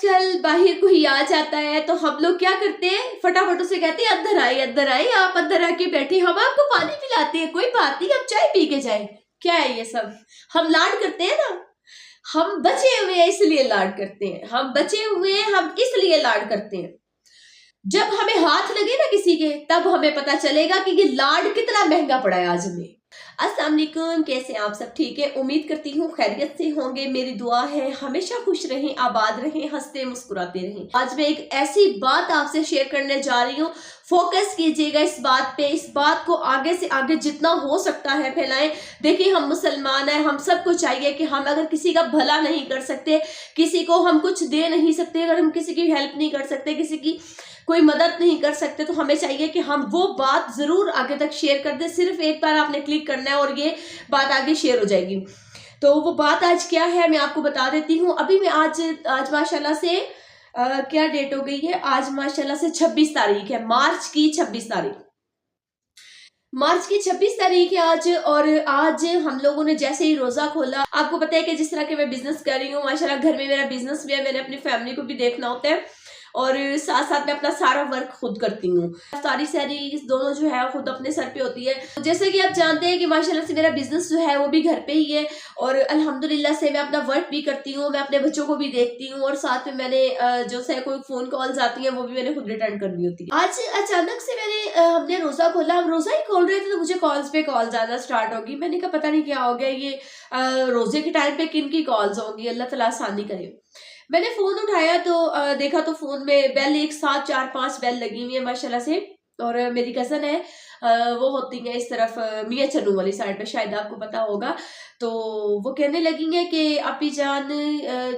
आजकल बाहर कोई आ जाता है तो हम लोग क्या करते हैं, फटाफट उसे कहते हैं अंदर आए, आप अंदर आके बैठे, हम आपको पानी पिलाते हैं, कोई बात नहीं, आप चाय पी के जाए। क्या है ये सब? हम लाड करते हैं ना, हम बचे हुए हैं इसलिए लाड करते हैं, हम बचे हुए हैं हम इसलिए लाड करते हैं। जब हमें हाथ लगे ना किसी के, तब हमें पता चलेगा कि ये लाड कितना महंगा पड़ा है आज हमें। अस्सलाम वालेकुम, कैसे आप सब? ठीक है, उम्मीद करती हूँ खैरियत से होंगे। मेरी दुआ है हमेशा खुश रहें, आबाद रहें, हंसते मुस्कुराते रहें। आज मैं एक ऐसी बात आपसे शेयर करने जा रही हूँ, फोकस कीजिएगा इस बात पे, इस बात को आगे से आगे जितना हो सकता है फैलाएं। देखिए, हम मुसलमान हैं, हम सबको चाहिए कि हम अगर किसी का भला नहीं कर सकते, किसी को हम कुछ दे नहीं सकते, अगर हम किसी की हेल्प नहीं कर सकते, किसी की कोई मदद नहीं कर सकते, तो हमें चाहिए कि हम वो बात जरूर आगे तक शेयर कर दें। सिर्फ एक बार आपने क्लिक करना है और ये बात आगे शेयर हो जाएगी। तो वो बात आज क्या है मैं आपको बता देती हूँ। अभी मैं आज माशाल्लाह से क्या डेट हो गई है, आज माशाल्लाह से 26 तारीख है, मार्च की 26 तारीख, मार्च की 26 तारीख है आज। और आज हम लोगों ने जैसे ही रोजा खोला, आपको पता है कि जिस तरह के मैं बिजनेस कर रही हूँ, माशाल्लाह घर में मेरा बिजनेस भी है, मैंने अपनी फैमिली को भी देखना होता है और साथ साथ में अपना सारा वर्क खुद करती हूँ। सारी दोनों जो है खुद अपने सर पे होती है। जैसे कि आप जानते हैं कि माशाल्लाह से मेरा बिजनेस जो है वो भी घर पे ही है और अल्हम्दुलिल्लाह से मैं अपना वर्क भी करती हूँ, मैं अपने बच्चों को भी देखती हूँ और साथ में मैंने जो से कोई फोन कॉल्स आती है वो भी मैंने खुद रिटर्न करनी होती है। आज अचानक से हमने रोजा खोला, हम रोजा ही खोल रहे थे तो मुझे कॉल्स पे कॉल्स आना स्टार्ट होगी। मैंने कहा पता नहीं क्या हो गया, ये रोजे के टाइम पे किन की कॉल्स होंगी, अल्लाह ताला आसानी करे। मैंने फोन उठाया तो देखा तो फोन में बेल एक साथ 4-5 बेल लगी हुई है माशाल्लाह से। और मेरी कजन है, वो होती है इस तरफ मियां चन्नू वाली साइड पे, शायद आपको पता होगा। तो वो कहने लगी है कि आपी जान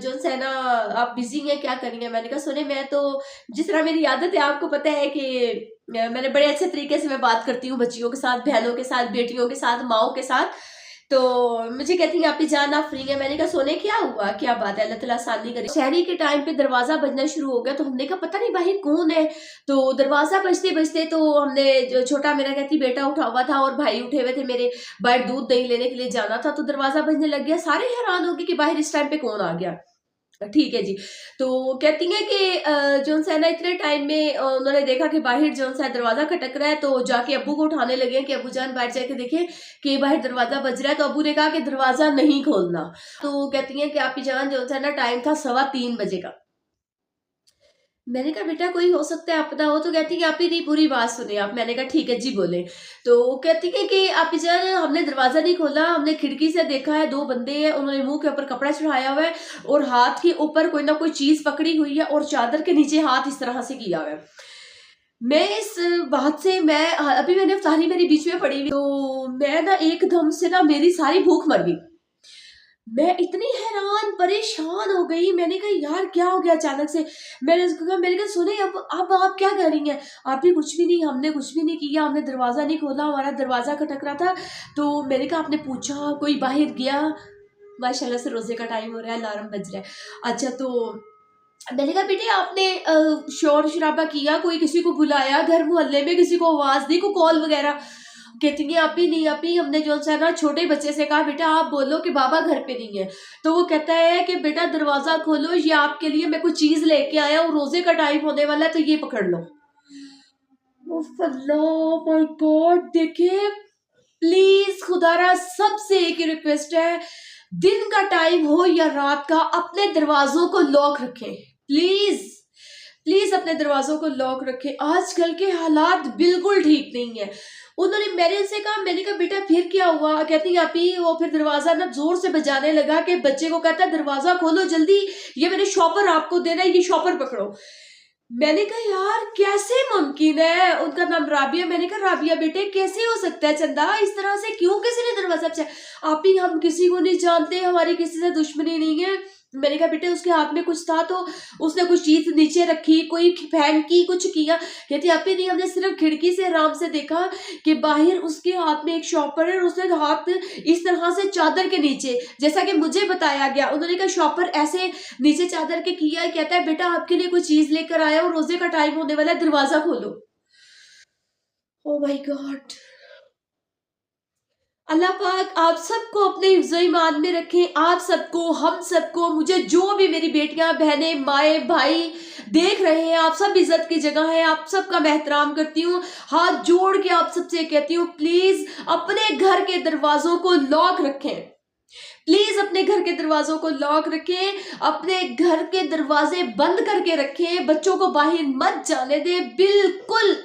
जो है ना, आप बिजी हैं, क्या करेंगे? मैंने कहा सुने, मैं तो जिस तरह मेरी आदत है, आपको पता है कि मैंने बड़े अच्छे तरीके से मैं बात करती हूँ बच्चियों के साथ, बहनों के साथ, बेटियों के साथ, माओ के साथ। तो मुझे कहती है आपी जान आप फ्री है? मैंने कहा सोने क्या हुआ, क्या बात है, अल्लाह ताला आसानी करे। शहरी के टाइम पे दरवाजा बजना शुरू हो गया तो हमने कहा पता नहीं बाहर कौन है। तो दरवाजा बजते बजते तो हमने, जो छोटा मेरा कहती बेटा उठा हुआ था और भाई उठे हुए थे मेरे, बाहर दूध दही लेने के लिए जाना था, तो दरवाजा बजने लग गया। सारे हैरान हो गए कि बाहर इस टाइम पे कौन आ गया। ठीक है जी। तो कहती हैं कि जो है ना, इतने टाइम में उन्होंने देखा कि बाहर जो है दरवाजा खटक रहा है, तो जाके अब्बू को उठाने लगे कि अब्बू जान बाहर जाके देखे कि बाहर दरवाजा बज रहा है। तो अब्बू ने कहा कि दरवाजा नहीं खोलना। तो कहती हैं कि आपकी जान जो है ना, टाइम था 3:15 बजे का। मैंने कहा बेटा कोई हो सकता है आपदा हो। तो कहती है कि आप ही नहीं, पूरी बात सुने आप। मैंने कहा ठीक है जी बोले। तो कहती है कि आप जान हमने दरवाजा नहीं खोला, हमने खिड़की से देखा है 2 बंदे हैं, उन्होंने मुंह के ऊपर कपड़ा चढ़ाया हुआ है और हाथ के ऊपर कोई ना कोई चीज पकड़ी हुई है और चादर के नीचे हाथ इस तरह से किया हुआ है। मैं इस बात से, मैं अभी मैंने अफ्तारी मेरी बीच में पड़ी हुई, तो मैं ना एकदम से ना मेरी सारी भूख मर गई। मैं इतनी हैरान परेशान हो गई, मैंने कहा यार क्या हो गया अचानक से। मैंने कहा सुने अब आप क्या कर रही हैं? आप भी कुछ भी नहीं, हमने कुछ भी नहीं किया, हमने दरवाजा नहीं खोला, हमारा दरवाजा खटक रहा था। तो मैंने कहा आपने पूछा कोई बाहर गया? माशाल्लाह से रोजे का टाइम हो रहा है, अलार्म बज रहा है। अच्छा, तो मैंने कहा बेटे आपने शोर शराबा किया, कोई किसी को बुलाया घर मोहल्ले में, किसी को आवाज दी, को कॉल वगैरह? कहती है आप ही नहीं, आप ही हमने जो है ना छोटे बच्चे से कहा बेटा आप बोलो कि बाबा घर पे नहीं है। तो वो कहता है कि बेटा दरवाजा खोलो, ये आपके लिए मैं कुछ चीज लेके आया हूँ, रोजे का टाइम होने वाला है, तो ये पकड़ लो। अल्लाह माय गॉड। देखिए प्लीज खुदारा सबसे एक ही रिक्वेस्ट है, दिन का टाइम हो या रात का, अपने दरवाजों को लॉक रखें प्लीज। प्लीज अपने दरवाजों को लॉक रखें, आजकल के हालात बिल्कुल ठीक नहीं है। उन्होंने, मैंने उनसे कहा, मैंने कहा बेटा फिर क्या हुआ? कहती आप ही, वो फिर दरवाजा ना जोर से बजाने लगा कि बच्चे को कहता दरवाजा खोलो जल्दी, ये मैंने शॉपर आपको देना है, ये शॉपर पकड़ो। मैंने कहा यार कैसे मुमकिन है? उनका नाम राबिया। मैंने कहा राबिया बेटे कैसे हो सकता है चंदा, इस तरह से क्यों किसी ने दरवाजा बचाया? आप ही हम किसी को नहीं जानते, हमारी किसी से दुश्मनी नहीं है। मैंने कहा बेटे उसके हाथ में कुछ था तो उसने कुछ चीज नीचे रखी, कोई फेंकी, कुछ किया? कहती आप ही नहीं, हमने सिर्फ खिड़की से आराम से देखा कि बाहर उसके हाथ में एक शॉपर है और उसने हाथ इस तरह से चादर के नीचे, जैसा कि मुझे बताया गया, उन्होंने कहा शॉपर ऐसे नीचे चादर के किया। कहता है बेटा आपके लिए कोई चीज लेकर आया और रोजे का टाइम होने वाला है, दरवाजा खोलो। Oh my God. अल्लाह पाक आप सबको अपने हिफ्ज़ ईमान में रखें, आप सबको, हम सबको, मुझे जो भी मेरी बेटियां, बहनें, माए, भाई देख रहे हैं, आप सब इज्जत की जगह है, आप सबका मैं एहतराम करती हूँ। हाथ जोड़ के आप सबसे कहती हूँ, प्लीज अपने घर के दरवाजों को लॉक रखें, प्लीज अपने घर के दरवाजों को लॉक रखें, अपने घर के दरवाजे बंद करके रखें, बच्चों को बाहर मत जाने दें, बिल्कुल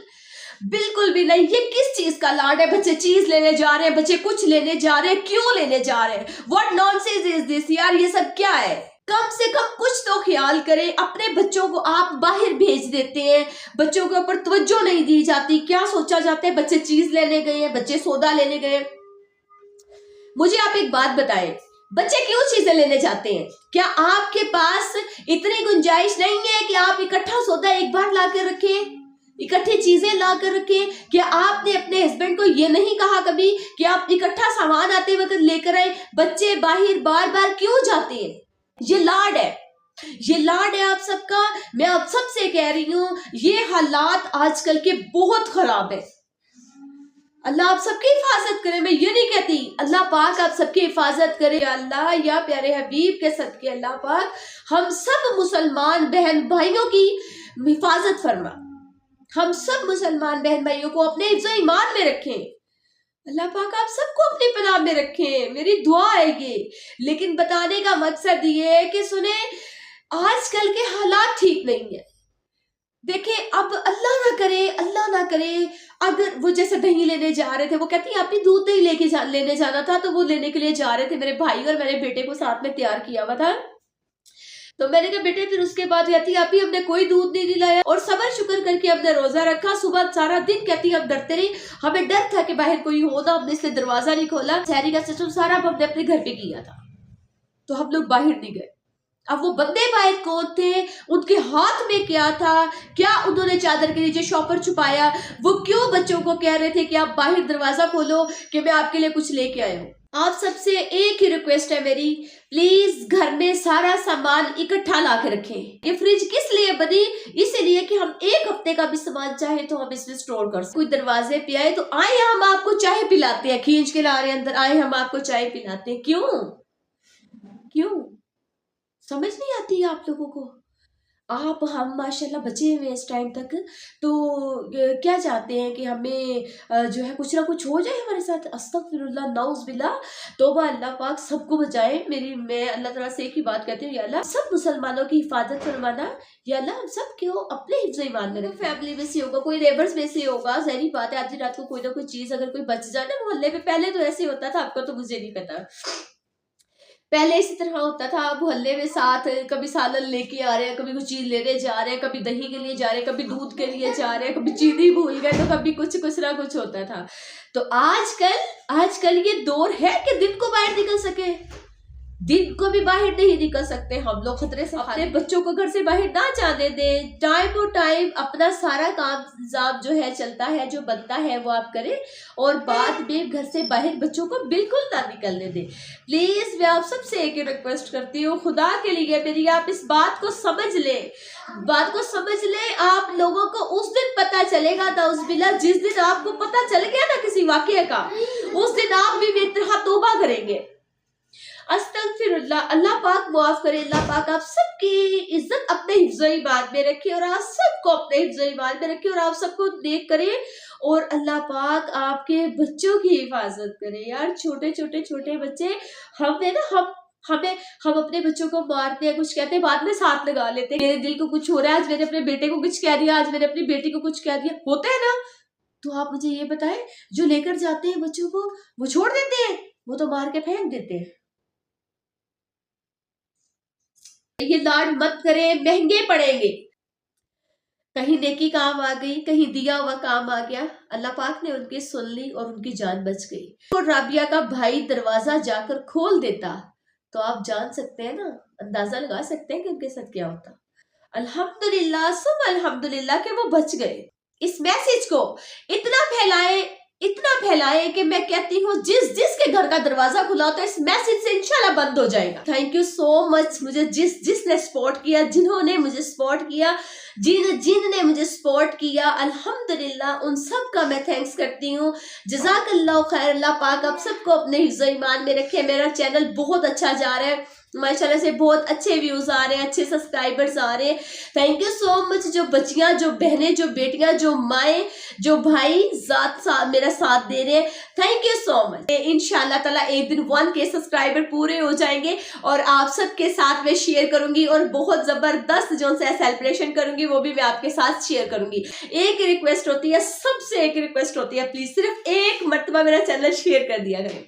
बिल्कुल भी नहीं। ये किस चीज का लाड है? बच्चे चीज लेने जा रहे हैं, बच्चे कुछ लेने जा रहे हैं, क्यों लेने जा रहे हैं? व्हाट नॉनसेंस इज दिस यार, ये सब क्या है? कम से कम कुछ तो ख्याल करें। अपने बच्चों को आप बाहर भेज देते हैं, बच्चों के ऊपर तवज्जो नहीं दी जाती, क्या सोचा जाता है बच्चे चीज लेने गए हैं, बच्चे सौदा लेने गए। मुझे आप एक बात बताएं, बच्चे क्यों चीजें लेने जाते हैं? क्या आपके पास इतनी गुंजाइश नहीं है कि आप इकट्ठा सौदा एक बार ला कर रखें, इकट्ठी चीजें ला कर रखें? क्या आपने अपने हस्बैंड को ये नहीं कहा कभी कि आप इकट्ठा सामान आते वक्त लेकर आए? बच्चे बाहर बार बार क्यों जाते हैं? ये लाड है, ये लाड है आप सबका। मैं आप सबसे कह रही हूँ, ये हालात आजकल के बहुत खराब है। अल्लाह आप सबकी हिफाजत करे, मैं ये नहीं कहती, अल्लाह पाक आप सबकी हिफाजत करे। अल्लाह या प्यारे हबीब के सदके अल्लाह पाक हम सब मुसलमान बहन भाइयों की हिफाजत फरमा, हम सब मुसलमान बहन भाइयों को अपने हिफ्ज़ ईमान में रखें। अल्लाह पाक आप सबको अपनी पनाह में रखें, मेरी दुआ है ये। लेकिन बताने का मकसद ये है कि सुने, आजकल के हालात ठीक नहीं है। देखिए, अब अल्लाह ना करे, अल्लाह ना करे, अगर वो जैसे दही लेने जा रहे थे, वो कहती है आपने दूध दही लेने जाना था, तो वो लेने के लिए जा रहे थे, मेरे भाई और मेरे बेटे को साथ में तैयार किया हुआ था। तो मैंने कहा बेटे, फिर उसके बाद कहती है अभी हमने कोई दूध नहीं लाया, और सबर शुक्र करके हमने रोजा रखा। सुबह सारा दिन कहती है हम डरते रही, हमें डर था कि बाहर कोई हो ना, हमने इसलिए दरवाजा नहीं खोला। शहरी का सिस्टम सारा हमने अपने घर पे किया था, तो हम लोग बाहर नहीं गए। अब वो बंदे बाहर कौन थे, उनके हाथ में क्या था, क्या उन्होंने चादर के नीचे शॉपर छुपाया, वो क्यों बच्चों को कह रहे थे कि आप बाहर दरवाजा खोलो कि मैं आपके लिए कुछ लेके आया हूँ? आप सबसे एक ही रिक्वेस्ट है मेरी, प्लीज घर में सारा सामान इकट्ठा ला के रखें। ये फ्रिज किस लिए बनी? इसीलिए कि हम एक हफ्ते का भी सामान चाहे तो हम इसमें स्टोर कर सकते। कोई दरवाजे पे आए तो आए हम आपको चाय पिलाते हैं, खींच के ला रहे हैं अंदर, आए हम आपको चाय पिलाते हैं। क्यों क्यों समझ नहीं आती है आप लोगों को? आप हम माशाल्लाह बचे हुए हैं इस टाइम तक, तो क्या चाहते हैं कि हमें जो है कुछ ना कुछ हो जाए हमारे साथ। अस्तगफिरुल्लाह, नाउज़ बिल्लाह, तौबा, अल्लाह पाक सबको बचाए। मैं अल्लाह ताला से एक ही बात कहती हूँ, या अल्लाह सब मुसलमानों की हिफाजत फरमाना, या अल्लाह हम सब क्यों अपने हिफ्ज़ ईमान में रखें। फैमिली में से होगा, कोई नेबर्स में से होगा, ज़ाहिर बात है आधी रात को कोई ना कोई चीज़ अगर कोई बच जाए ना मोहल्ले में, पहले तो ऐसे होता था, आपका तो मुझे नहीं पता, पहले इसी तरह होता था। मोहल्ले में साथ कभी सालन लेके आ रहे हैं, कभी कुछ चीज लेने जा रहे हैं, कभी दही के लिए जा रहे हैं, कभी दूध के लिए जा रहे हैं, कभी चीनी भूल गए, तो कभी कुछ ना कुछ होता था। तो आजकल ये दौर है कि दिन को बाहर निकल सके, दिन को भी बाहर नहीं निकल सकते हम लोग, खतरे से अपने बच्चों को घर से बाहर ना जाने दें। टाइम टू टाइम अपना सारा काम जो है चलता है, जो बनता है वो आप करें, और बाद में घर से बाहर बच्चों को बिल्कुल ना निकलने दें। प्लीज मैं आप सबसे एक रिक्वेस्ट करती हूँ, खुदा के लिए मेरी, आप इस बात को समझ ले, बात को समझ ले। आप लोगों को उस दिन पता चलेगा नाउज़ुबिल्लाह, जिस दिन आपको पता चल गया ना किसी वाकये का, उस दिन आप भी मेरी तरह तौबा करेंगे। अस्तगफिरुल्लाह, अल्लाह पाक माफ करे, अल्लाह पाक आप सबकी इज्जत अपने हिफ्ज़ ईमान में रखे, और आप सबको अपने हिफ्ज़ ईमान में रखे, और आप सबको नेक करे, और अल्लाह पाक आपके बच्चों की हिफाजत करे। यार छोटे बच्चे, हमें ना हम अपने बच्चों को मारते हैं, कुछ कहते हैं, बाद में साथ लगा लेते हैं। मेरे दिल को कुछ हो रहा है, आज मैंने अपने बेटे को कुछ कह दिया, आज मैंने अपनी बेटी को कुछ कह दिया, होता है ना? तो आप मुझे ये बताएं, जो लेकर जाते हैं बच्चों को, वो छोड़ देते हैं? वो तो मार के फेंक देते हैं। ये लाड मत करें, महंगे पड़ेंगे। कहीं नेकी काम आ गई, कहीं दिया हुआ काम आ गया, अल्लाह पाक ने उनकी सुन ली और उनकी जान बच गई। और राबिया का भाई दरवाजा जाकर खोल देता, तो आप जान सकते हैं ना, अंदाजा लगा सकते हैं कि उनके साथ क्या होता। अल्हम्दुलिल्लाह सुम अल्हम्दुलिल्लाह कि वो बच गए। इस मैसेज को इतना फैलाए कि मैं कहती हूँ जिसके घर का दरवाजा खुला होता है, इस मैसेज से इंशाल्लाह बंद हो जाएगा। थैंक यू सो मच, मुझे जिसने सपोर्ट किया, जिन्होंने मुझे सपोर्ट किया, जिन जिन ने मुझे सपोर्ट किया, अल्हम्दुलिल्लाह उन सब का मैं थैंक्स करती हूँ। जज़ाकल्लाह खैर। अल्लाह पाक आप सबको अपने हिफ्ज़ ईमान में रखे। मेरा चैनल बहुत अच्छा जा रहा है माशाल्लाह से, बहुत अच्छे व्यूज आ रहे हैं, अच्छे सब्सक्राइबर्स आ रहे हैं। Thank you so much. जो बच्चियां, जो बहनें, जो बेटियां, जो माएँ, जो भाई मेरा साथ दे रहे हैं, थैंक यू सो मच। इंशाल्लाह ताला एक दिन 1K सब्सक्राइबर पूरे हो जाएंगे और आप सबके साथ मैं शेयर करूंगी और बहुत जबरदस्त जो से सेलिब्रेशन करूंगी वो भी मैं आपके साथ शेयर करूंगी। एक रिक्वेस्ट होती है, सबसे एक रिक्वेस्ट होती है, प्लीज सिर्फ एक मर्तबा मेरा चैनल शेयर कर दिया करें।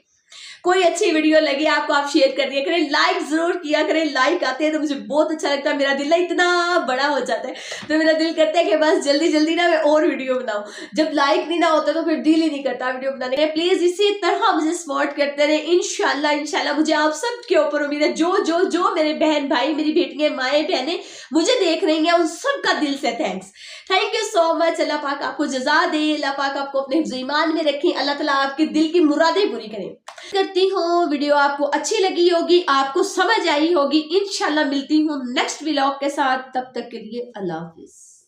कोई अच्छी वीडियो लगी आपको, आप शेयर कर दिया करें, लाइक जरूर किया करें। लाइक आते हैं तो मुझे बहुत अच्छा लगता है, मेरा दिल इतना बड़ा हो जाता है, तो मेरा दिल करता है कि बस जल्दी जल्दी ना मैं और वीडियो बनाऊं। जब लाइक नहीं ना होता तो फिर दिल ही नहीं करता वीडियो बनाने का। प्लीज इसी तरह मुझे सपोर्ट करते रहे। इंशाल्लाह इंशाल्लाह मुझे आप सब के ऊपर उम्मीद है। जो जो जो मेरे बहन भाई, मेरी बेटियां, माएँ बहनें मुझे देख रही हैं, उन सब का दिल से thanks. Thank you so much. अल्लाह पाक आपको जज़ा दे, अल्लाह पाक आपको अपने हिफ्ज़ ईमान में रखें, अल्लाह ताला आपके दिल की मुरादें पूरी करें। करती हूँ वीडियो आपको अच्छी लगी होगी, आपको समझ आई होगी। इंशाल्लाह मिलती हूँ नेक्स्ट व्लॉग के साथ, तब तक के लिए अल्लाह हाफिज।